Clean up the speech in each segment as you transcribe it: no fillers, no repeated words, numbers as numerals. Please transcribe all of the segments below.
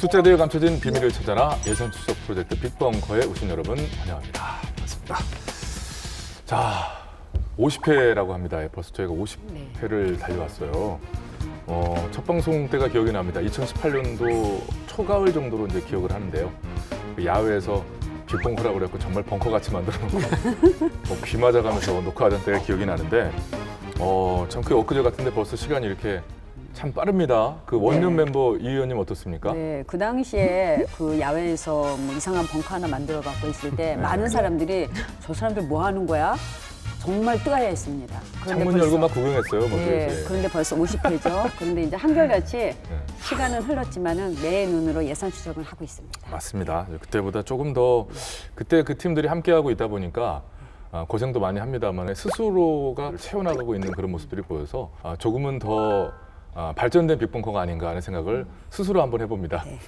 숫자대에 감춰진 비밀을 찾아라 예산 추적 프로젝트 빅벙커에 오신 여러분 환영합니다. 반갑습니다. 자, 50회라고 합니다. 벌써 저희가 50회를 달려왔어요. 첫 방송 때가 기억이 납니다. 2018년도 초가을 정도로 이제 기억을 하는데요. 그 야외에서 빅벙커라고 그랬고 정말 벙커같이 만들어놓고 귀 맞아가면서 녹화하던 때가 기억이 나는데 참 그 엊그제 같은데 벌써 시간이 이렇게 참 빠릅니다. 그 원년 멤버 이 의원님 어떻습니까? 네, 그 당시에 그 야외에서 뭐 이상한 벙커 하나 만들어 갖고 있을 때 많은 사람들이 저 사람들 뭐 하는 거야? 정말 뜨아했습니다. 창문 열고 막 구경했어요. 네, 그런데 벌써 50회죠. 그런데 이제 한결같이 시간은 흘렀지만은 내 눈으로 예산 추적을 하고 있습니다. 맞습니다. 그때보다 조금 더 그때 그 팀들이 함께하고 있다 보니까 고생도 많이 합니다만 스스로가 채워나가고 있는 그런 모습들이 보여서 조금은 더 발전된 빅벙커가 아닌가 하는 생각을 스스로 한번 해봅니다. 네.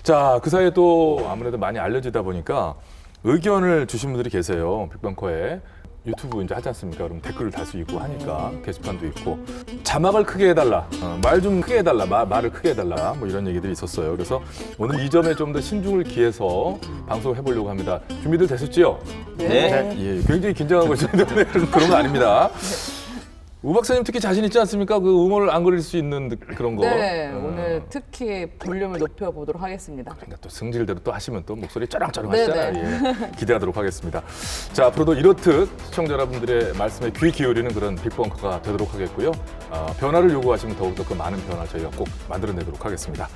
자, 그 사이에 또 아무래도 많이 알려지다 보니까 의견을 주신 분들이 계세요. 빅벙커에. 유튜브 이제 하지 않습니까? 그럼 댓글을 달 수 있고 하니까 게시판도 있고 자막을 크게 해달라, 말 좀 크게 해달라, 말을 크게 해달라 뭐 이런 얘기들이 있었어요. 그래서 오늘 이 점에 좀 더 신중을 기해서 방송을 해보려고 합니다. 준비들 되셨지요? 네. 예, 굉장히 긴장하고 있는데 그런 거 아닙니다. 우 박사님 특히 자신 있지 않습니까? 그 음원을 안 그릴 수 있는 그런 거. 네, 오늘 특히 볼륨을 높여보도록 하겠습니다. 그러니까 또 승질대로 또 하시면 또 목소리 쩌렁쩌렁 하시잖아요. 네네. 예, 기대하도록 하겠습니다. 자, 앞으로도 이렇듯 시청자 여러분들의 말씀에 귀 기울이는 그런 빅벙커가 되도록 하겠고요. 변화를 요구하시면 더욱더 그 많은 변화 저희가 꼭 만들어내도록 하겠습니다.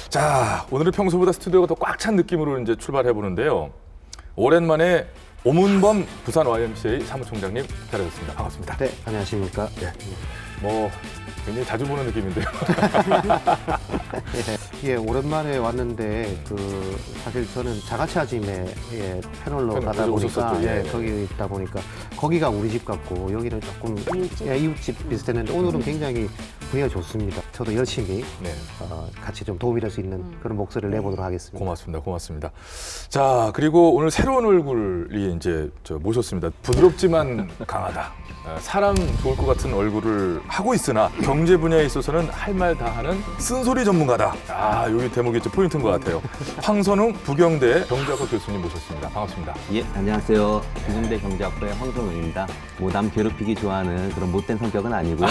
자, 오늘은 평소보다 스튜디오가 더 꽉 찬 느낌으로 이제 출발해 보는데요. 오랜만에 오문범 부산 YMCA 사무총장님 기다려주셨습니다. 반갑습니다. 네, 안녕하십니까. 뭐 굉장히 자주 보는 느낌인데요. 예, 오랜만에 왔는데 사실 저는 자가차 짐에 패널로 가다 보니까 오셨었죠. 예. 거기 있다 보니까 거기가 우리 집 같고 여기는 조금 이웃집 비슷했는데 오늘은 굉장히 분위기가 좋습니다. 저도 열심히 네. 같이 좀 도움이 될 수 있는 그런 목소리를 내보도록 하겠습니다. 고맙습니다. 고맙습니다. 자, 그리고 오늘 새로운 얼굴이 이제 모셨습니다. 부드럽지만 강하다. 사람 좋을 것 같은 얼굴을 하고 있으나 경제 분야에 있어서는 할 말 다 하는 쓴소리 전문가다. 여기 대목이 좀 포인트인 것 같아요. 황선웅 부경대 경제학과 교수님 모셨습니다. 반갑습니다. 예, 안녕하세요. 부경대 경제학부의 황선웅입니다. 뭐 남 괴롭히기 좋아하는 그런 못된 성격은 아니고요.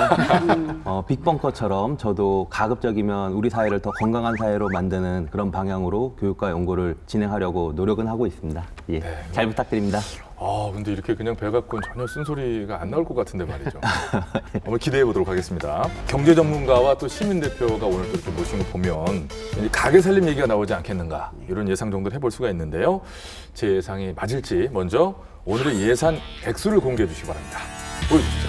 빅벙커처럼 저도 가급적이면 우리 사회를 더 건강한 사회로 만드는 그런 방향으로 교육과 연구를 진행하려고 노력은 하고 있습니다. 예, 네. 잘 부탁드립니다. 근데 이렇게 그냥 배 갖고는 전혀 쓴소리가 안 나올 것 같은데 말이죠. 오늘 기대해 보도록 하겠습니다. 경제 전문가와 또 시민 대표가 오늘 또 이렇게 모신 거 보면 가게 살림 얘기가 나오지 않겠는가 이런 예상 정도를 해볼 수가 있는데요. 제 예상이 맞을지 먼저 오늘의 예산 액수를 공개해 주시기 바랍니다. 보여주시죠.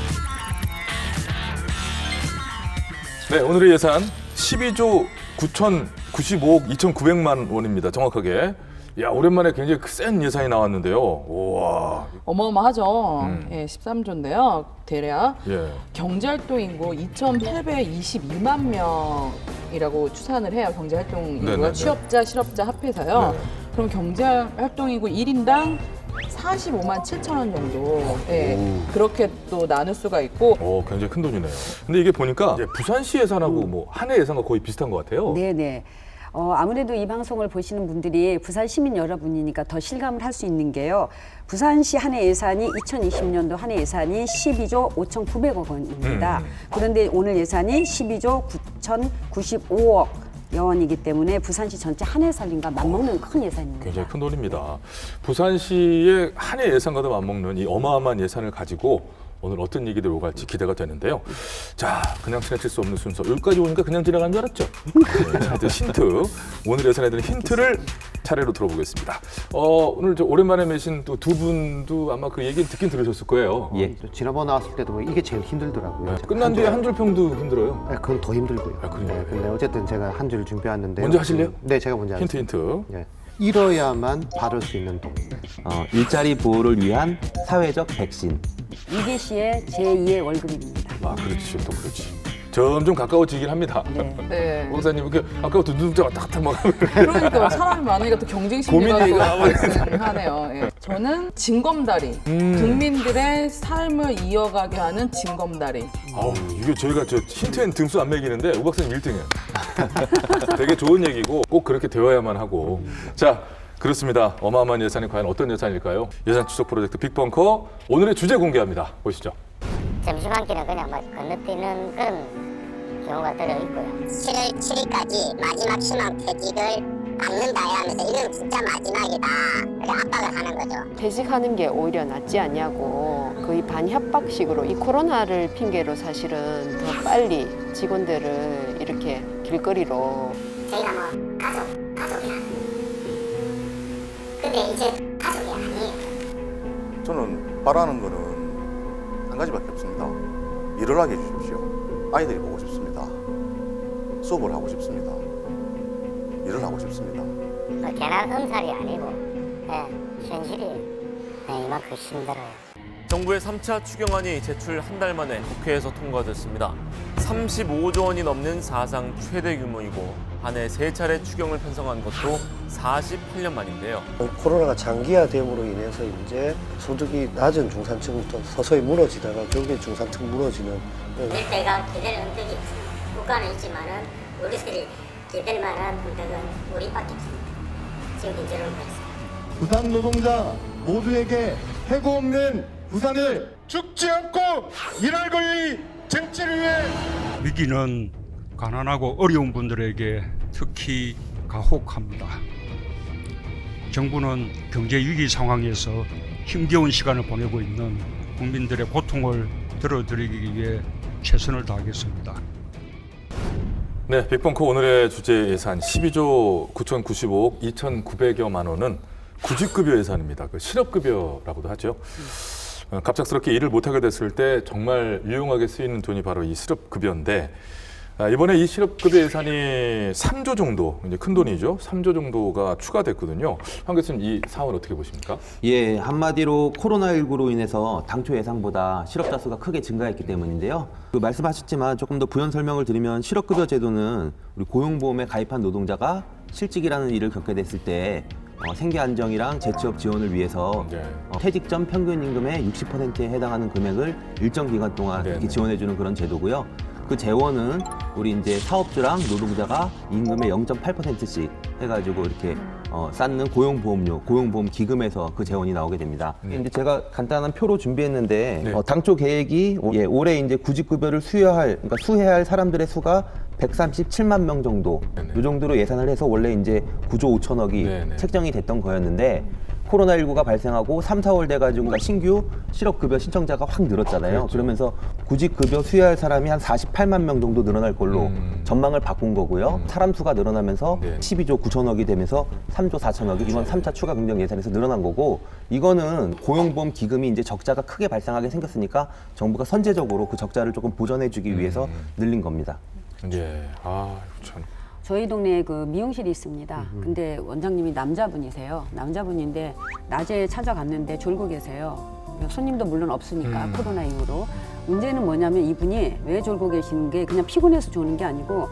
네, 오늘의 예산 12조 9,095억 2,900만 원입니다. 정확하게. 야, 오랜만에 굉장히 센 예산이 나왔는데요. 우와. 어마어마하죠. 예, 13조인데요. 대략 예. 경제활동인구 2,822만 명이라고 추산을 해요. 경제활동 인구가 네네네. 취업자, 실업자 합해서요. 네. 그럼 경제활동인구 1인당 45만 7천 원 정도 그렇게 또 나눌 수가 있고 굉장히 큰 돈이네요. 근데 이게 보니까 이제 부산시 예산하고 뭐 한 해 예산과 거의 비슷한 것 같아요. 네네. 아무래도 이 방송을 보시는 분들이 부산 시민 여러분이니까 더 실감을 할 수 있는 게요. 부산시 한 해 예산이 2020년도 한 해 예산이 12조 5,900억 원입니다. 그런데 오늘 예산이 12조 9,095억 원이기 때문에 부산시 전체 한 해 살림과 맞먹는 큰 예산입니다. 굉장히 큰 돈입니다. 부산시의 한 해 예산과도 맞먹는 이 어마어마한 예산을 가지고 오늘 어떤 얘기들이 오갈지 기대가 되는데요. 자, 그냥 지나칠 수 없는 순서. 여기까지 오니까 그냥 지나간 줄 알았죠? 네, 자, 이제 힌트. 오늘 예산에 대한 힌트를 차례로 들어보겠습니다. 오늘 저 오랜만에 계신 또 두 분도 아마 그 얘기를 듣긴 들으셨을 거예요. 예. 지난번 나왔을 때도 뭐 이게 제일 힘들더라고요. 네, 끝난 뒤에 한 줄 평도 힘들어요. 네, 그건 더 힘들고요. 그래요? 근데 어쨌든 제가 한 줄 준비해왔는데 먼저 하실래요? 네, 제가 먼저 하겠습니다. 힌트. 예. 잃어야만 받을 수 있는 돈. 일자리 보호를 위한 사회적 백신. 이계 씨의 제2의 월급입니다. 그렇지, 또 그렇지. 점점 가까워지긴 합니다. 네. 네. 목사님 이렇게 아까부터 눈동자가 딱딱 막 그러니까 사람이 많으니까 또 경쟁 심리가 고민 또 얘기가 발생하네요. 예. 저는 징검다리. 국민들의 삶을 이어가게 하는 징검다리. 이게 저희가 저 힌트엔 등수 안 매기는데 우 박사님 1등이에요. 되게 좋은 얘기고 꼭 그렇게 되어야만 하고. 자, 그렇습니다. 어마어마한 예산이 과연 어떤 예산일까요? 예산 추적 프로젝트 빅벙커 오늘의 주제 공개합니다. 보시죠. 점심한끼는 그냥 막 건너뛰는 그런 경우가 들어 있고요. 7월 7일까지 마지막 희망퇴직을 받는다 하면서 이건 진짜 마지막이다. 그래 압박을 하는 거죠. 퇴직하는 게 오히려 낫지 않냐고 거의 반협박식으로 이 코로나를 핑계로 사실은 더 빨리 직원들을 이렇게 길거리로 저희가 뭐 가족이야. 근데 이제 가족이 아니에요. 저는 바라는 거는 한 가지밖에 없습니다. 일을 하게 해주십시오. 아이들이 보고 싶습니다. 수업을 하고 싶습니다. 일을 하고 싶습니다. 괜한 음살이 아니고 현실이 이만큼 힘들어요. 정부의 3차 추경안이 제출 한 달 만에 국회에서 통과됐습니다. 35조 원이 넘는 사상 최대 규모이고 한 해 3차례 추경을 편성한 것도 48년 만인데요. 코로나가 장기화됨으로 인해서 이제 소득이 낮은 중산층부터 서서히 무너지다가 결국에 중산층 무너지는 내가 기댈 은택이 없습니다. 국가는 있지만은 우리들이 기댈 만한 은택은 우리밖에 없습니다. 지금 현재로는 그렇습니다. 부산 노동자 모두에게 해고 없는 부산을 죽지 않고 일할 권리 쟁취를 위해 위기는 가난하고 어려운 분들에게 특히 가혹합니다. 정부는 경제 위기 상황에서 힘겨운 시간을 보내고 있는 국민들의 고통을 들어드리기 위해 최선을 다하겠습니다. 네, 빅벙커 오늘의 주제 예산 12조 9,095억 2,900여만 원은 구직급여 예산입니다. 그 실업급여라고도 하죠. 갑작스럽게 일을 못하게 됐을 때 정말 유용하게 쓰이는 돈이 바로 이 실업급여인데 이번에 이 실업급여 예산이 3조 정도, 이제 큰 돈이죠. 3조 정도가 추가됐거든요. 황 교수님, 이 사안을 어떻게 보십니까? 예, 한마디로 코로나19로 인해서 당초 예상보다 실업자 수가 크게 증가했기 때문인데요. 그 말씀하셨지만 조금 더 부연 설명을 드리면 실업급여 제도는 우리 고용보험에 가입한 노동자가 실직이라는 일을 겪게 됐을 때 생계 안정이랑 재취업 지원을 위해서 퇴직 전 평균 임금의 60%에 해당하는 금액을 일정 기간 동안 이렇게 지원해주는 그런 제도고요. 그 재원은 우리 이제 사업주랑 노동자가 임금의 0.8%씩 해가지고 이렇게 쌓는 고용보험료, 고용보험 기금에서 그 재원이 나오게 됩니다. 이제 제가 간단한 표로 준비했는데 당초 계획이 올해 이제 구직급여를 그러니까 수혜할 사람들의 수가 137만 명 정도, 이 정도로 예산을 해서 원래 이제 9조 5천억이 책정이 됐던 거였는데 코로나19가 발생하고 3, 4월 돼가지고 신규 실업급여 신청자가 확 늘었잖아요. 그렇죠. 그러면서 구직급여 수혜할 사람이 한 48만 명 정도 늘어날 걸로 전망을 바꾼 거고요. 사람 수가 늘어나면서 12조 9천억이 되면서 3조 4천억이 이건 3차 추가 긍정 예산에서 늘어난 거고, 이거는 고용보험 기금이 이제 적자가 크게 발생하게 생겼으니까 정부가 선제적으로 그 적자를 조금 보전해주기 위해서 늘린 겁니다. 예, 참. 저희 동네에 그 미용실이 있습니다. 근데 원장님이 남자분이세요. 남자분인데 낮에 찾아갔는데 졸고 계세요. 손님도 물론 없으니까 코로나 이후로. 문제는 뭐냐면 이분이 왜 졸고 계시는 게 그냥 피곤해서 조는 게 아니고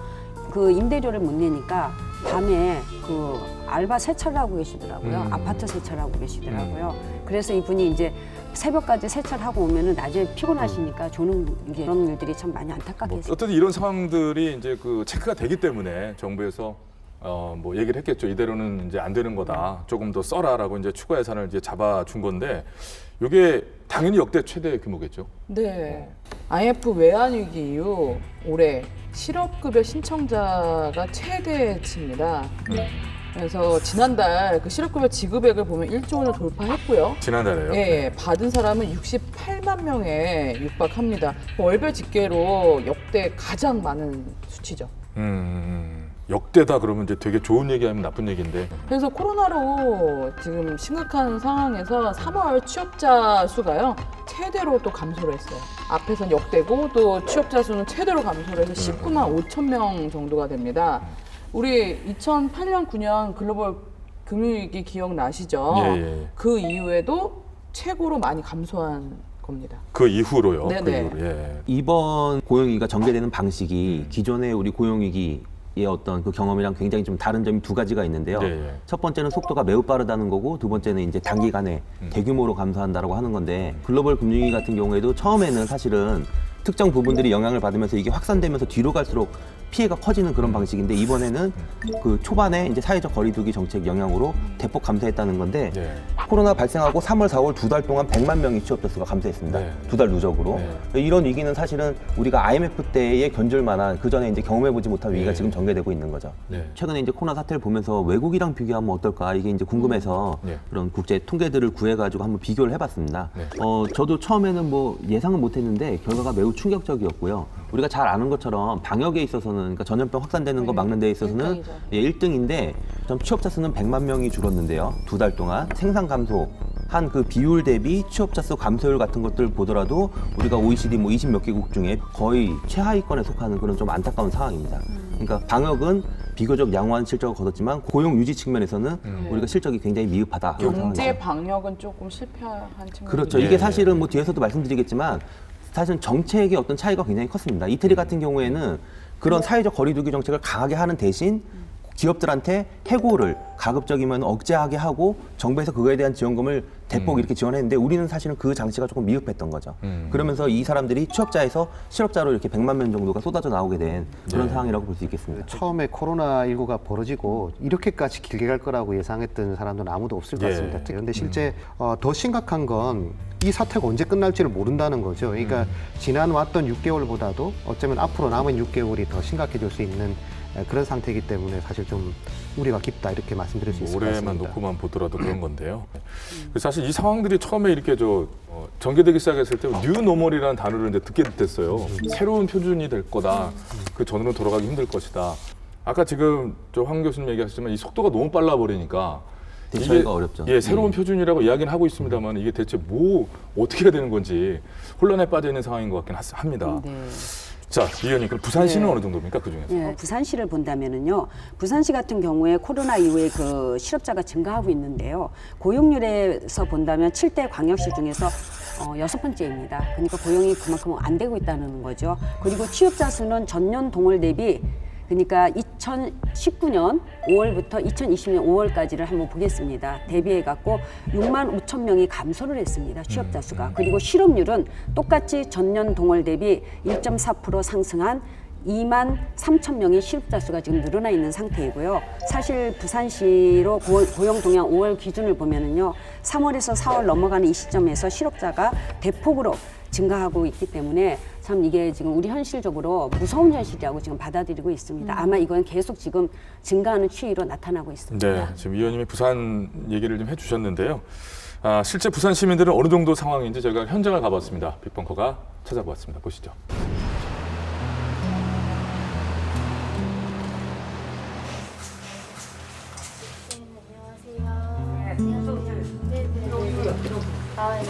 그 임대료를 못 내니까 밤에 그 알바 세차를 하고 계시더라고요. 아파트 세차를 하고 계시더라고요. 그래서 이분이 이제 새벽까지 세차를 하고 오면은 낮에 피곤하시니까 조는 이런 일들이 참 많이 안타깝게 했어요. 어쨌든 이런 상황들이 이제 그 체크가 되기 때문에 정부에서 뭐 얘기를 했겠죠. 이대로는 이제 안 되는 거다. 조금 더 써라라고 이제 추가 예산을 이제 잡아준 건데 이게 당연히 역대 최대 규모겠죠. 네. IMF 외환 위기 이후 올해 실업급여 신청자가 최대치입니다. 그래서 지난달 그 실업급여 지급액을 보면 1조 원을 돌파했고요. 지난달에요? 예, 받은 사람은 68만 명에 육박합니다. 월별 집계로 역대 가장 많은 수치죠. 역대다 그러면 이제 되게 좋은 얘기 아니면 나쁜 얘기인데. 그래서 코로나로 지금 심각한 상황에서 3월 취업자 수가요 최대로 또 감소를 했어요. 앞에선 역대고 또 취업자 수는 최대로 감소를 해서 19만 5천 명 정도가 됩니다. 우리 2008년, 9년 글로벌 금융위기 기억나시죠? 예. 그 이후에도 최고로 많이 감소한 겁니다. 그 이후로요? 네네. 그 이후로, 예. 이번 고용위기가 전개되는 방식이 기존의 우리 고용위기 어떤 그 경험이랑 굉장히 좀 다른 점이 두 가지가 있는데요. 네. 첫 번째는 속도가 매우 빠르다는 거고, 두 번째는 이제 단기간에 대규모로 감소한다라고 하는 건데, 글로벌 금융위기 같은 경우에도 처음에는 사실은 특정 부분들이 영향을 받으면서 이게 확산되면서 뒤로 갈수록 피해가 커지는 그런 방식인데, 이번에는 그 초반에 이제 사회적 거리두기 정책 영향으로 대폭 감소했다는 건데, 네. 코로나 발생하고 3월, 4월 두 달 동안 100만 명이 취업자 수가 감소했습니다. 네. 두 달 누적으로. 네. 이런 위기는 사실은 우리가 IMF 때에 견줄 만한, 그 전에 이제 경험해보지 못한 위기가 네. 지금 전개되고 있는 거죠. 네. 최근에 이제 코로나 사태를 보면서 외국이랑 비교하면 어떨까, 이게 이제 궁금해서 네. 그런 국제 통계들을 구해가지고 한번 비교를 해봤습니다. 네. 저도 처음에는 뭐 예상은 못했는데 결과가 매우 충격적이었고요. 우리가 잘 아는 것처럼 방역에 있어서는, 그러니까 전염병 확산되는 거 막는 데 있어서는 1등인데, 취업자 수는 100만 명이 줄었는데요. 두 달 동안 생산 감소 한 그 비율 대비 취업자 수 감소율 같은 것들 보더라도 우리가 OECD 뭐 20몇 개국 중에 거의 최하위권에 속하는 그런 좀 안타까운 상황입니다. 그러니까 방역은 비교적 양호한 실적을 거뒀지만 고용 유지 측면에서는 우리가 실적이 굉장히 미흡하다. 경제 방역은 조금 실패한 측면이 그렇죠. 이게 사실은 뭐 뒤에서도 말씀드리겠지만 사실은 정책의 어떤 차이가 굉장히 컸습니다. 이태리 같은 경우에는 그런 사회적 거리두기 정책을 강하게 하는 대신 기업들한테 해고를 가급적이면 억제하게 하고 정부에서 그거에 대한 지원금을 대폭 이렇게 지원했는데, 우리는 사실은 그 장치가 조금 미흡했던 거죠. 그러면서 이 사람들이 취업자에서 실업자로 이렇게 100만 명 정도가 쏟아져 나오게 된 그런 상황이라고 볼 수 있겠습니다. 처음에 코로나19가 벌어지고 이렇게까지 길게 갈 거라고 예상했던 사람들은 아무도 없을 것 같습니다. 그런데 실제 더 심각한 건 이 사태가 언제 끝날지를 모른다는 거죠. 그러니까 지난 왔던 6개월보다도 어쩌면 앞으로 남은 6개월이 더 심각해질 수 있는 그런 상태이기 때문에 사실 좀 우려가 깊다, 이렇게 말씀드릴 수 있을 것 같습니다. 올해만 놓고만 보더라도 그런 건데요. 사실 이 상황들이 처음에 이렇게 전개되기 시작했을 때 뉴노멀이라는 단어를 이제 듣게 됐어요. 새로운 표준이 될 거다. 그 전으로 돌아가기 힘들 것이다. 아까 지금 황 교수님 얘기하셨지만 이 속도가 너무 빨라 버리니까 대처하기가 어렵죠. 예, 새로운 표준이라고 이야기는 하고 있습니다만 이게 대체 어떻게 해야 되는 건지 혼란에 빠져 있는 상황인 것 같긴 합니다. 네. 자, 이 의원님, 그럼 부산시는 어느 정도입니까, 그 중에서? 네, 부산시를 본다면은요, 부산시 같은 경우에 코로나 이후에 그 실업자가 증가하고 있는데요, 고용률에서 본다면 7대 광역시 중에서 6번째입니다. 그러니까 고용이 그만큼 안 되고 있다는 거죠. 그리고 취업자 수는 전년 동월 대비, 그러니까 2019년 5월부터 2020년 5월까지를 한번 보겠습니다. 대비해갖고 6만 5천 명이 감소를 했습니다. 취업자 수가. 그리고 실업률은 똑같이 전년 동월 대비 1.4% 상승한 2만 3천 명의 실업자 수가 지금 늘어나 있는 상태이고요. 사실 부산시로 고용 동향 5월 기준을 보면은요, 3월에서 4월 넘어가는 이 시점에서 실업자가 대폭으로 증가하고 있기 때문에 참 이게 지금 우리 현실적으로 무서운 현실이라고 지금 받아들이고 있습니다. 아마 이건 계속 지금 증가하는 추이로 나타나고 있습니다. 네, 지금 이 의원님이 부산 얘기를 좀 해주셨는데요. 실제 부산 시민들은 어느 정도 상황인지 저희가 현장을 가봤습니다. 빅벙커가 찾아보았습니다. 보시죠.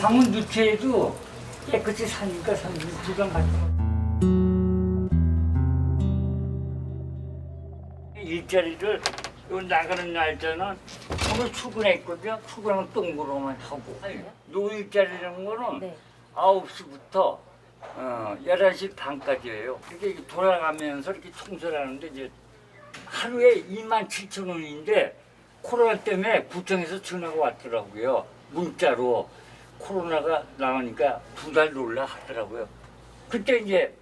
방문 누체에도 깨끗이 사니까 누가 맞죠. 일자리를 요 나가는 날짜는 오늘 출근했거든요. 출근하면 똥으로만 하고. 노일자리라는 거는 9시부터 11시 반까지예요. 이렇게 돌아가면서 이렇게 청소를 하는데 이제 하루에 27,000원인데 코로나 때문에 구청에서 전화가 왔더라고요. 문자로 코로나가 나오니까 2달 놀라 하더라고요. 그때 이제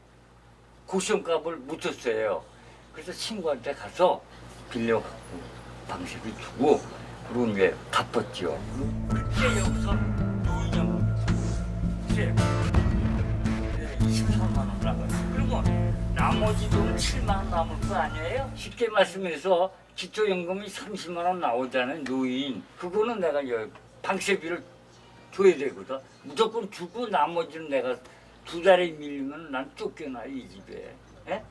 고시원값을 묻었어요. 그래서 친구한테 가서 빌려갖고 방식을 주고 그리고 이제 갚았죠. 그때 여기서 노인형 23만 원 나갔어요. 그리고 나머지 돈 7만 원 남을 거 아니에요? 쉽게 말씀해서 기초연금이 30만 원 나오잖아요. 노인. 그거는 내가 방세비를 줘야 되거든. 무조건 주고 나머지는 내가 2달에 밀리면 난 쫓겨나 이 집에. 에?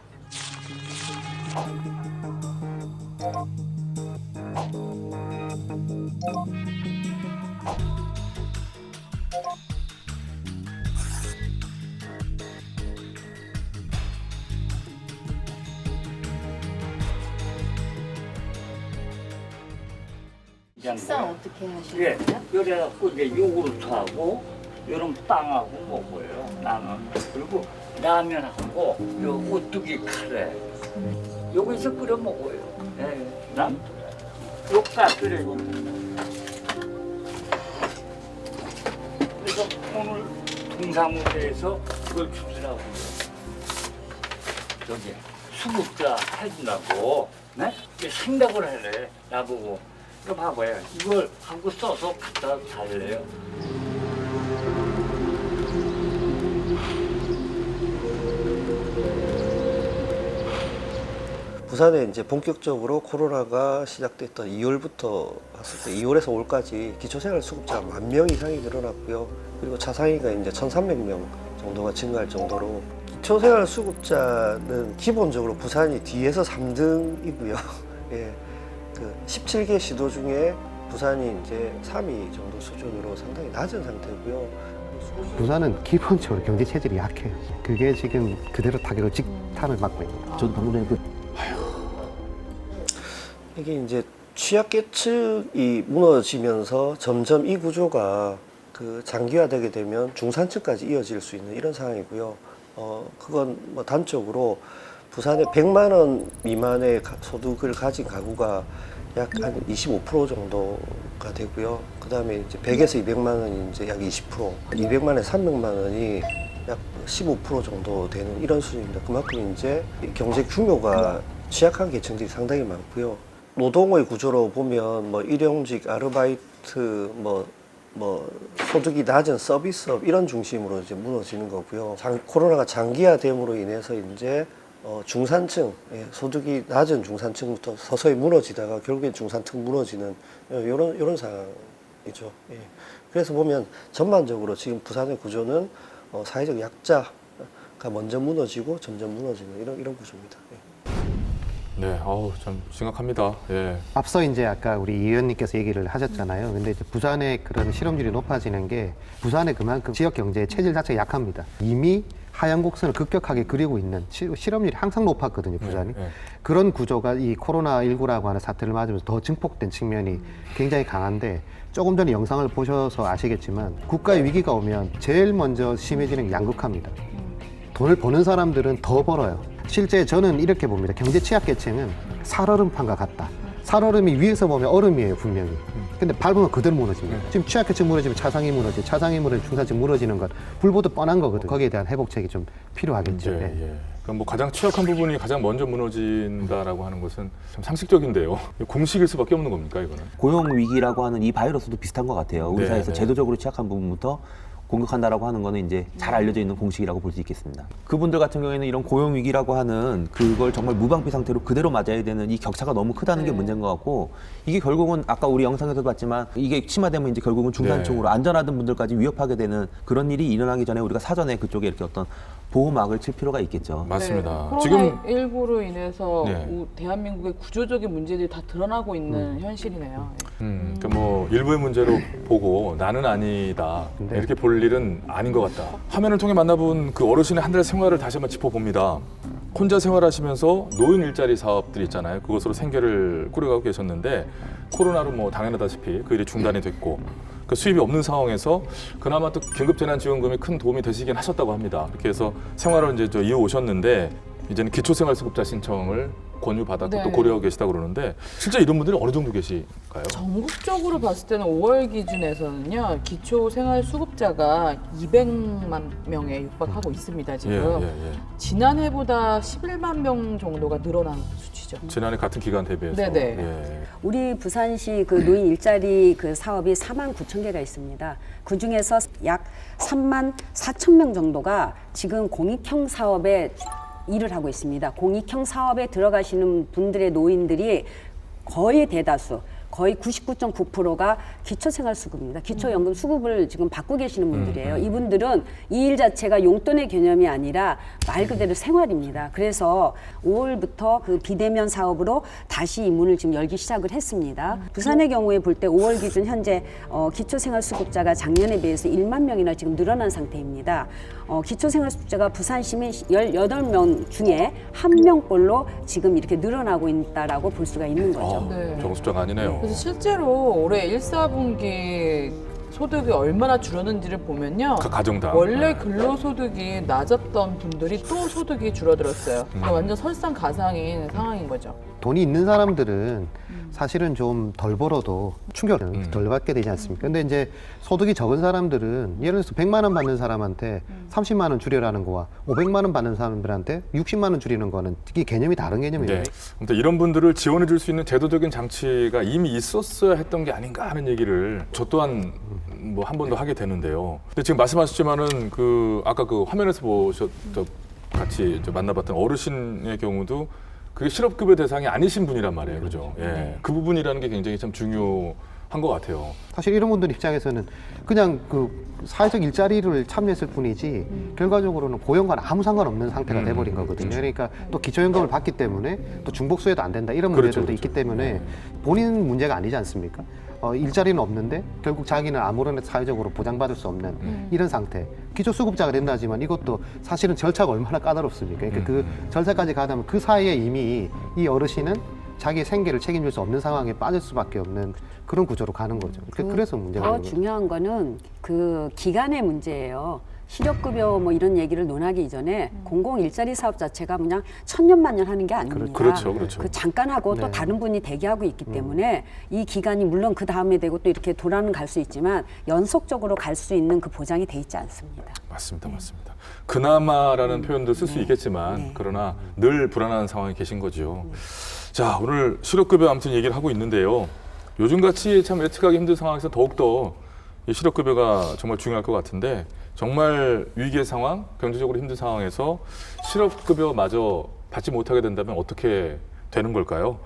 식사 어떻게 하시나요? 예, 그래갖고 이제 요구르트하고 이런 빵하고 먹어요. 나는. 그리고 라면하고 요 오뚜기 카레. 여기서 끓여 먹어요. 난 욕다 끓여요. 그래서 오늘 동사무소에서 그걸 주더라고요. 저기 수급자 해준다고, 네? 이게 생각을 하래 나보고. 이거 봐봐요. 이걸 하고 써서 갖다 달래요. 부산에 이제 본격적으로 코로나가 시작됐던 2월부터 봤을 때 2월에서 5월까지 기초생활수급자가 10,000명 이상이 늘어났고요. 그리고 차상위가 이제 1,300명 정도가 증가할 정도로 기초생활수급자는 기본적으로 부산이 뒤에서 3등이고요. 예, 그 17개 시도 중에 부산이 이제 3위 정도 수준으로 상당히 낮은 상태고요. 부산은 기본적으로 경제 체질이 약해요. 그게 지금 그대로 타격을 직탄을 맞고 있는 거예요. 저도 방금 전에 이게 이제 취약계층이 무너지면서 점점 이 구조가 그 장기화되게 되면 중산층까지 이어질 수 있는 이런 상황이고요. 그건 뭐 단적으로 부산에 100만 원 미만의 소득을 가진 가구가 약 한 25% 정도가 되고요. 그 다음에 이제 100에서 200만 원이 이제 약 20%, 200만에서 300만 원이 약 15% 정도 되는 이런 수준입니다. 그만큼 이제 경제 규모가 취약한 계층들이 상당히 많고요. 노동의 구조로 보면 뭐 일용직, 아르바이트, 뭐 소득이 낮은 서비스업 이런 중심으로 이제 무너지는 거고요. 코로나가 장기화됨으로 인해서 이제 중산층, 소득이 낮은 중산층부터 서서히 무너지다가 결국엔 중산층 무너지는 이런 상황이죠. 예. 그래서 보면 전반적으로 지금 부산의 구조는 사회적 약자가 먼저 무너지고 점점 무너지는 이런 구조입니다. 예. 네, 참 심각합니다. 예. 앞서 이제 아까 우리 이 의원님께서 얘기를 하셨잖아요. 근데 이제 부산의 그런 실업률이 높아지는 게 부산의 그만큼 지역 경제의 체질 자체가 약합니다. 이미 하향 곡선을 급격하게 그리고 있는 실업률이 항상 높았거든요, 부산이. 네. 그런 구조가 이 코로나19라고 하는 사태를 맞으면서 더 증폭된 측면이 굉장히 강한데 조금 전에 영상을 보셔서 아시겠지만 국가의 위기가 오면 제일 먼저 심해지는 게 양극화입니다. 돈을 버는 사람들은 더 벌어요. 실제 저는 이렇게 봅니다. 경제 취약계층은 살얼음판과 같다. 살얼음이 위에서 보면 얼음이에요, 분명히. 근데 밟으면 그대로 무너집니다. 지금 취약계층 무너지면 차상위 무너지고 차상위 무너지면 중산층 무너지는 건 불보듯 뻔한 거거든요. 거기에 대한 회복책이 좀 필요하겠죠. 예, 네. 예. 그럼 뭐 가장 취약한 부분이 가장 먼저 무너진다라고 하는 것은 참 상식적인데요. 공식일 수밖에 없는 겁니까, 이거는? 고용 위기라고 하는 이 바이러스도 비슷한 것 같아요. 우리 네, 사회에서 네. 제도적으로 취약한 부분부터 공격한다라고 하는 거는 이제 잘 알려져 있는 공식이라고 볼 수 있겠습니다. 그분들 같은 경우에는 이런 고용 위기라고 하는 그걸 정말 무방비 상태로 그대로 맞아야 되는 이 격차가 너무 크다는 게 문제인 것 같고, 이게 결국은 아까 우리 영상에서도 봤지만 이게 심화되면 이제 결국은 중산층으로 안전하던 분들까지 위협하게 되는 그런 일이 일어나기 전에 우리가 사전에 그쪽에 이렇게 어떤 보호막을 칠 필요가 있겠죠. 맞습니다. 네, 지금 코로나19로 인해서 네. 대한민국의 구조적인 문제들이 다 드러나고 있는 현실이네요. 그러니까 뭐 일부의 문제로 보고 나는 아니다 네. 이렇게 볼 일은 아닌 것 같다. 화면을 통해 만나본 그 어르신의 한 달의 생활을 다시 한번 짚어봅니다. 혼자 생활하시면서 노인 일자리 사업들 있잖아요. 그것으로 생계를 꾸려가고 계셨는데 코로나로 뭐 당연하다시피 그 일이 중단이 됐고 그 수입이 없는 상황에서 그나마 또 긴급재난지원금이 큰 도움이 되시긴 하셨다고 합니다. 그렇게 해서 생활을 이제 이어 오셨는데 이제는 기초생활수급자 신청을 권유받았고 네. 또 고려하고 계시다고 그러는데 실제 이런 분들이 어느 정도 계실까요? 전국적으로 봤을 때는 5월 기준에서는요, 기초생활수급자가 200만 명에 육박하고 있습니다, 지금. 지난해보다 11만 명 정도가 늘어난 수치죠. 지난해 같은 기간 대비해서. 네네. 예. 우리 부산시 그 노인 일자리 그 사업이 4만 9천 개가 있습니다. 그 중에서 약 3만 4천 명 정도가 지금 공익형 사업에 일을 하고 있습니다. 공익형 사업에 들어가시는 분들의 노인들이 거의 대다수, 거의 99.9%가 기초생활수급입니다. 기초연금 수급을 지금 받고 계시는 분들이에요. 이분들은 이 일 자체가 용돈의 개념이 아니라 말 그대로 생활입니다. 그래서 5월부터 그 비대면 사업으로 다시 이 문을 지금 열기 시작을 했습니다. 부산의 경우에 볼 때 5월 기준 현재 기초생활수급자가 작년에 비해서 1만 명이나 지금 늘어난 상태입니다. 기초생활수급자가 부산 시민 18명 중에 1명꼴로 지금 이렇게 늘어나고 있다라고 볼 수가 있는 거죠. 네. 적은 숫자가 아니네요. 그래서 실제로 올해 1, 4분기 소득이 얼마나 줄었는지를 보면요. 그 가정당. 원래 근로소득이 낮았던 분들이 또 소득이 줄어들었어요. 그러니까 완전 설상가상인 상황인 거죠. 돈이 있는 사람들은 사실은 좀 덜 벌어도 충격을 덜 받게 되지 않습니까? 근데 이제 소득이 적은 사람들은 예를 들어서 100만 원 받는 사람한테 30만 원 줄여라는 거와 500만 원 받는 사람들한테 60만 원 줄이는 거는 이게 개념이 다른 개념이에요. 네. 아무튼 이런 분들을 지원해 줄 수 있는 제도적인 장치가 이미 있었어야 했던 게 아닌가 하는 얘기를 저 또한 뭐 한 번 더 하게 되는데요. 근데 지금 말씀하셨지만은 그 아까 그 화면에서 보셨던 같이 만나봤던 어르신의 경우도 그게 실업급여 대상이 아니신 분이란 말이에요. 그죠? 예. 그 부분이라는 게 굉장히 참 중요한 것 같아요. 사실 이런 분들 입장에서는 그냥 그 사회적 일자리를 참여했을 뿐이지 결과적으로는 고용과는 아무 상관없는 상태가 돼버린 거거든요. 그러니까 또 기초연금을 받기 때문에 또 중복수혜도 안 된다 이런 문제들도 있기 때문에 본인 문제가 아니지 않습니까? 일자리는 없는데 결국 자기는 아무런 사회적으로 보장받을 수 없는 이런 상태. 기초수급자가 된다지만 이것도 사실은 절차가 얼마나 까다롭습니까? 그러니까 그 절차까지 가다면 그 사이에 이미 이 어르신은 자기의 생계를 책임질 수 없는 상황에 빠질 수밖에 없는 그런 구조로 가는 거죠. 그래서 문제가 더 있는 거죠. 중요한 거는 그 기간의 문제예요. 실업급여 뭐 이런 얘기를 논하기 이전에 공공 일자리 사업 자체가 그냥 천년만년 하는 게 아닙니다. 그렇죠. 그 잠깐 하고 또 네. 다른 분이 대기하고 있기 때문에 이 기간이 물론 그 다음에 되고 또 이렇게 돌아는 갈 수 있지만 연속적으로 갈 수 있는 그 보장이 돼 있지 않습니다. 맞습니다. 맞습니다. 그나마라는 표현도 쓸 수 있겠지만 그러나 늘 불안한 상황에 계신 거죠. 자, 오늘 실업급여 아무튼 얘기를 하고 있는데요. 요즘같이 참 예측하기 힘든 상황에서 더욱더 이 실업급여가 정말 중요할 것 같은데 정말 위기의 상황, 경제적으로 힘든 상황에서 실업급여마저 받지 못하게 된다면 어떻게 되는 걸까요?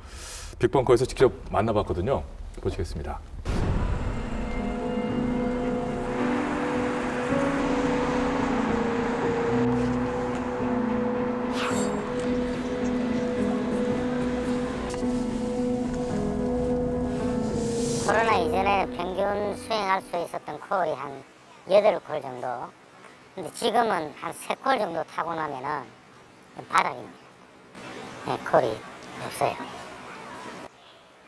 빅벙커에서 직접 만나봤거든요. 보시겠습니다. 코로나 이전에 평균 수행할 수 있었던 콜이 한 8콜 정도. 근데 지금은 한 3콜 정도 타고 나면은 바닥입니다. 네, 콜이 없어요.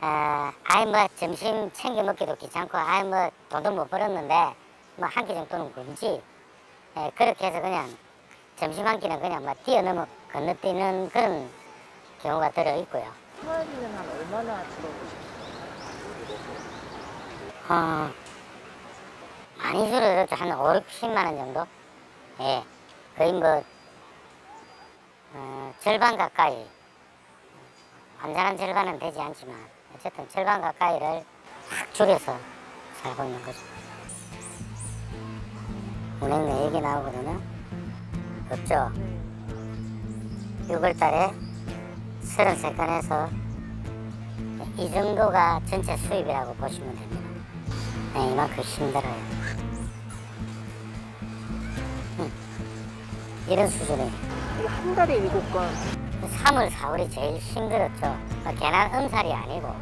아이 뭐 점심 챙겨 먹기도 귀찮고, 아이 뭐 돈도 못 벌었는데 뭐 한 끼 정도는 굶지. 네, 그렇게 해서 그냥 점심 한 끼는 그냥 막 뛰어넘어 건너뛰는 그런 경우가 들어 있고요. 생활비는 한 얼마나 줄어드셨어요? 많이 줄어들었죠. 한 5, 60만 원 정도? 예. 거의 뭐, 절반 가까이. 완전한 절반은 되지 않지만, 어쨌든 절반 가까이를 확 줄여서 살고 있는 거죠. 은행 내 얘기 나오거든요. 없죠. 6월 달에 33건에서 이 정도가 전체 수입이라고 보시면 됩니다. 네, 이만큼 힘들어요. 이런 수준이에요. 한 달에 7건. 3월, 4월이 제일 힘들었죠. 괜한 엄살이 아니고,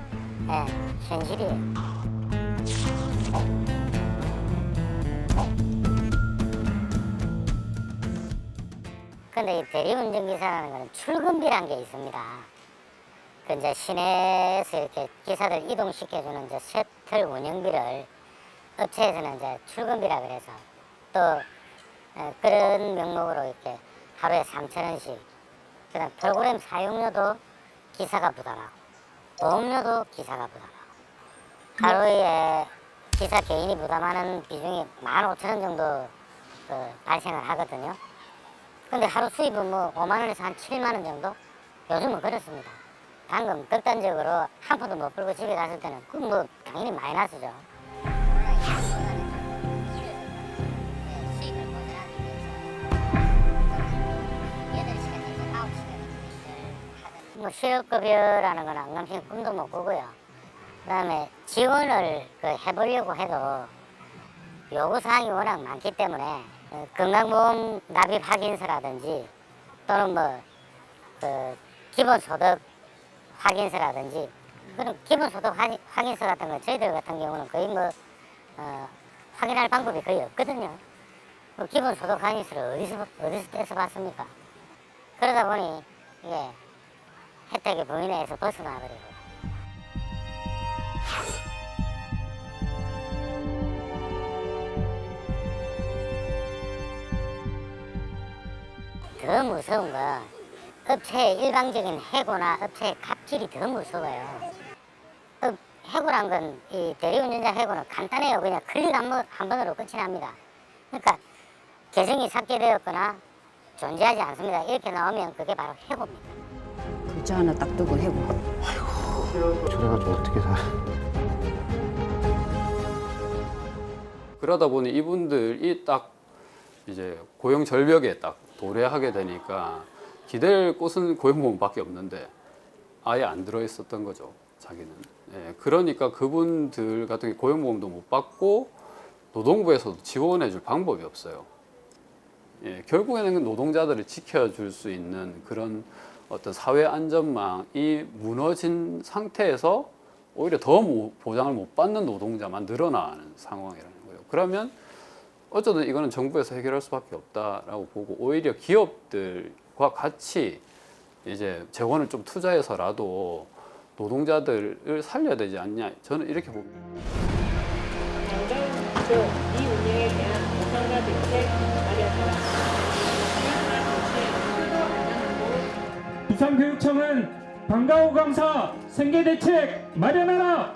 예, 현실이에요. 근데 이 대리운전기사라는 건 출근비라는 게 있습니다. 그 이제 시내에서 이렇게 기사들 이동시켜주는 이제 셔틀 운영비를 업체에서는 이제 출근비라 그래서 또 그런 명목으로 이렇게 하루에 3,000원씩, 그다음 프로그램 사용료도 기사가 부담하고 보험료도 기사가 부담하고 하루에 기사 개인이 부담하는 비중이 15,000원 정도 발생을 하거든요. 근데 하루 수입은 뭐 5만 원에서 한 7만 원 정도? 요즘은 그렇습니다. 방금 극단적으로 한 푼도 못 벌고 집에 갔을 때는 그 뭐 당연히 마이너스죠. 뭐 실업급여라는 건 안감생 꿈도 못 꾸고요. 그다음에 지원을 해보려고 해도 요구사항이 워낙 많기 때문에 건강보험 납입 확인서라든지 또는 뭐 기본소득 확인서라든지 그런 기본소득 확인서 같은 거 저희들 같은 경우는 거의 뭐 확인할 방법이 거의 없거든요. 뭐 기본소득 확인서를 어디서 떼서 받습니까? 그러다 보니 이게 혜택의 범위 내에서 벗어나버리고. 더 무서운 거 업체 일방적인 해고나 업체 갑질이 더 무서워요. 해고란 건 이 대리운전자 해고는 간단해요. 그냥 클릭 한 번으로 끝이 납니다. 그러니까 계정이 삭제되었거나 존재하지 않습니다. 이렇게 나오면 그게 바로 해고입니다. 글자 하나 딱 뜨고 해고. 저래가지고 어떻게 살아? 그러다 보니 이분들이 딱 이제 고용 절벽에 딱 도래하게 되니까 기댈 곳은 고용보험밖에 없는데 아예 안 들어 있었던 거죠, 자기는. 예, 그러니까 그분들 같은 경우 고용보험도 못 받고 노동부에서도 지원해 줄 방법이 없어요. 예, 결국에는 노동자들을 지켜줄 수 있는 그런 어떤 사회 안전망이 무너진 상태에서 오히려 더 보장을 못 받는 노동자만 늘어나는 상황이라는 거예요. 그러면 어쩌든 이거는 정부에서 해결할 수밖에 없다라고 보고 오히려 기업들과 같이 이제 재원을 좀 투자해서라도 노동자들을 살려야 되지 않냐, 저는 이렇게 봅니다. 이 운영에 대한 보상과 대책 마련하라. 부산교육청은 방과후 강사 생계 대책 마련하라.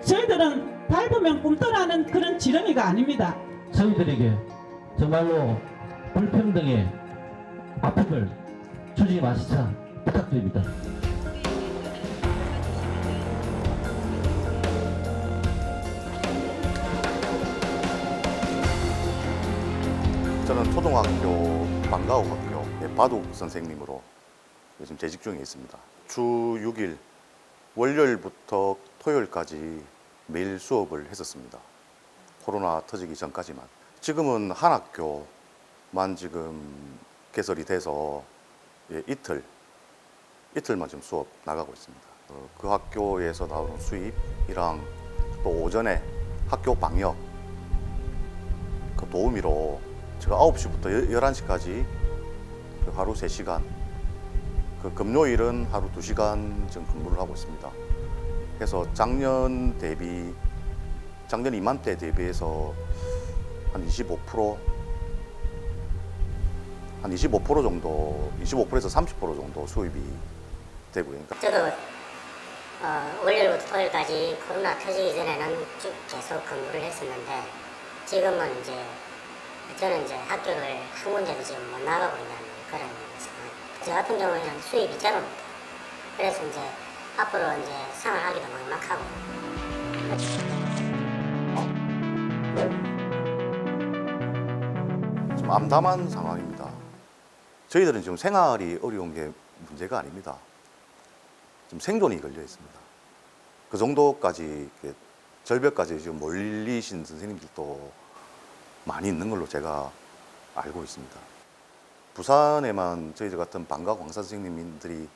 저희들은 밟으면 꿈떠라는 그런 지렁이가 아닙니다. 저희들에게 정말로 불평등의 아픔을 주지 마시자 부탁드립니다. 저는 초등학교 방과후 학교 바둑 선생님으로 요즘 재직 중에 있습니다. 주 6일 월요일부터 토요일까지 매일 수업을 했었습니다. 코로나 터지기 전까지만. 지금은 한 학교만 지금 개설이 돼서 이틀만 지금 수업 나가고 있습니다. 그 학교에서 나오는 수입이랑 또 오전에 학교 방역 그 도우미로 제가 9시부터 11시까지 하루 3시간, 그 금요일은 하루 2시간 지금 근무를 하고 있습니다. 그래서 작년 이맘때 대비해서 한 25% 정도, 25%에서 30% 정도 수입이 되고요. 그러니까 저도 월요일부터 토요일까지 코로나 터지기 전에는 쭉 계속 근무를 했었는데 지금은 이제 저는 이제 학교를 한 군데도 지금 못 나가고 있는 그런 상황. 저 같은 경우에는 수입이 제로입니다. 그래서 이제 앞으로 이제 생활하기도 막막하고. 좀 암담한 상황입니다. 저희들은 지금 생활이 어려운 게 문제가 아닙니다. 지금 생존이 걸려 있습니다. 그 정도까지 절벽까지 지금 몰리신 선생님들도 많이 있는 걸로 제가 알고 있습니다. 부산에만 저희들 같은 방과 강사 선생님들이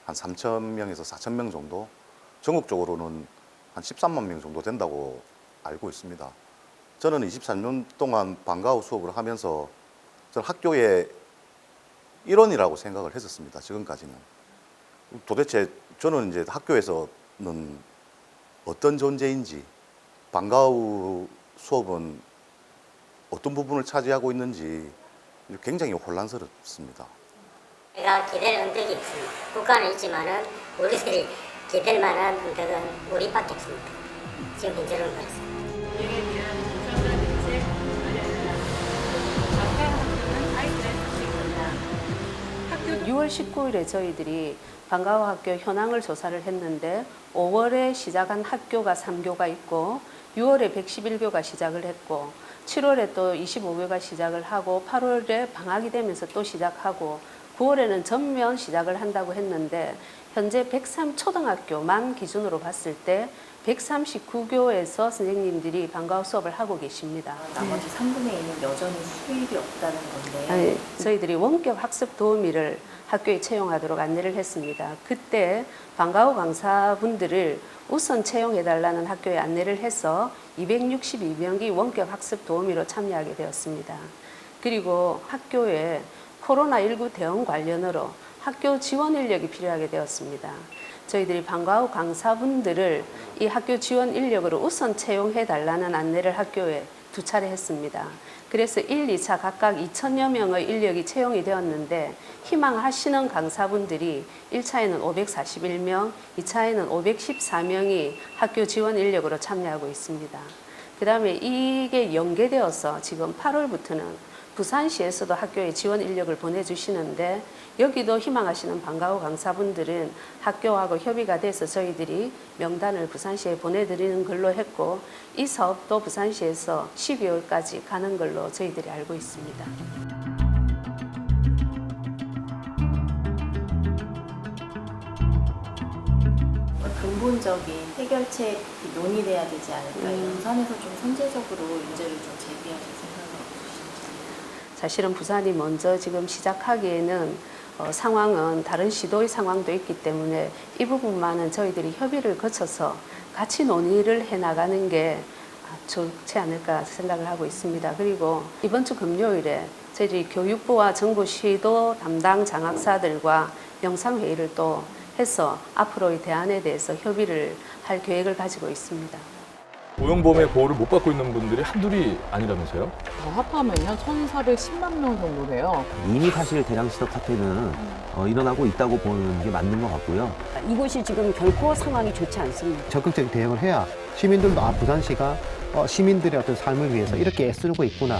한 3,000명에서 4,000명 정도, 전국적으로는 한 13만 명 정도 된다고 알고 있습니다. 저는 24년 동안 방과 후 수업을 하면서 저는 학교의 일원이라고 생각을 했었습니다. 지금까지는. 도대체 저는 이제 학교에서는 어떤 존재인지, 방과 후 수업은 어떤 부분을 차지하고 있는지 굉장히 혼란스럽습니다. 제가 기댈 언덕이 있습니다. 국가는 있지만은 우리들이 기댈 만한 언덕은 우리밖에 없습니다. 지금 현재로는 그렇습니다. 6월 19일에 저희들이 방과후 학교 현황을 조사를 했는데 5월에 시작한 학교가 3교가 있고 6월에 111교가 시작을 했고 7월에 또 25교가 시작을 하고 8월에 방학이 되면서 또 시작하고 9월에는 전면 시작을 한다고 했는데 현재 103초등학교만 기준으로 봤을 때 139교에서 선생님들이 방과후 수업을 하고 계십니다. 나머지 3분의 1은 여전히 수입이 없다는 건데. 아니, 저희들이 원격 학습 도우미를 학교에 채용하도록 안내를 했습니다. 그때 방과후 강사분들을 우선 채용해달라는 학교에 안내를 해서 262명이 원격 학습 도우미로 참여하게 되었습니다. 그리고 학교에 코로나19 대응 관련으로 학교 지원 인력이 필요하게 되었습니다. 저희들이 방과후 강사분들을 이 학교 지원 인력으로 우선 채용해달라는 안내를 학교에 2차례 했습니다. 그래서 1, 2차 각각 2,000여 명의 인력이 채용이 되었는데 희망하시는 강사분들이 1차에는 541명, 2차에는 514명이 학교 지원 인력으로 참여하고 있습니다. 그 다음에 이게 연계되어서 지금 8월부터는 부산시에서도 학교에 지원 인력을 보내주시는데 여기도 희망하시는 방과후 강사분들은 학교하고 협의가 돼서 저희들이 명단을 부산시에 보내드리는 걸로 했고 이 사업도 부산시에서 12월까지 가는 걸로 저희들이 알고 있습니다. 근본적인 해결책이 논의돼야 되지 않을까. 부산에서 좀 선제적으로 문제를 좀 제기하실 생각은 없으신지. 사실은 부산이 먼저 지금 시작하기에는 상황은 다른 시도의 상황도 있기 때문에 이 부분만은 저희들이 협의를 거쳐서 같이 논의를 해나가는 게 좋지 않을까 생각을 하고 있습니다. 그리고 이번 주 금요일에 저희들이 교육부와 정부시도 담당 장학사들과 영상회의를 또 해서 앞으로의 대안에 대해서 협의를 할 계획을 가지고 있습니다. 고용보험의 보호를 못 받고 있는 분들이 한둘이 아니라면서요? 합하면요 1,410만 명 정도 돼요. 이미 사실 대량 시도 사태는 일어나고 있다고 보는 게 맞는 것 같고요. 이곳이 지금 결코 상황이 좋지 않습니다. 적극적인 대응을 해야 시민들도 부산시가 시민들의 어떤 삶을 위해서 이렇게 애쓰고 있구나.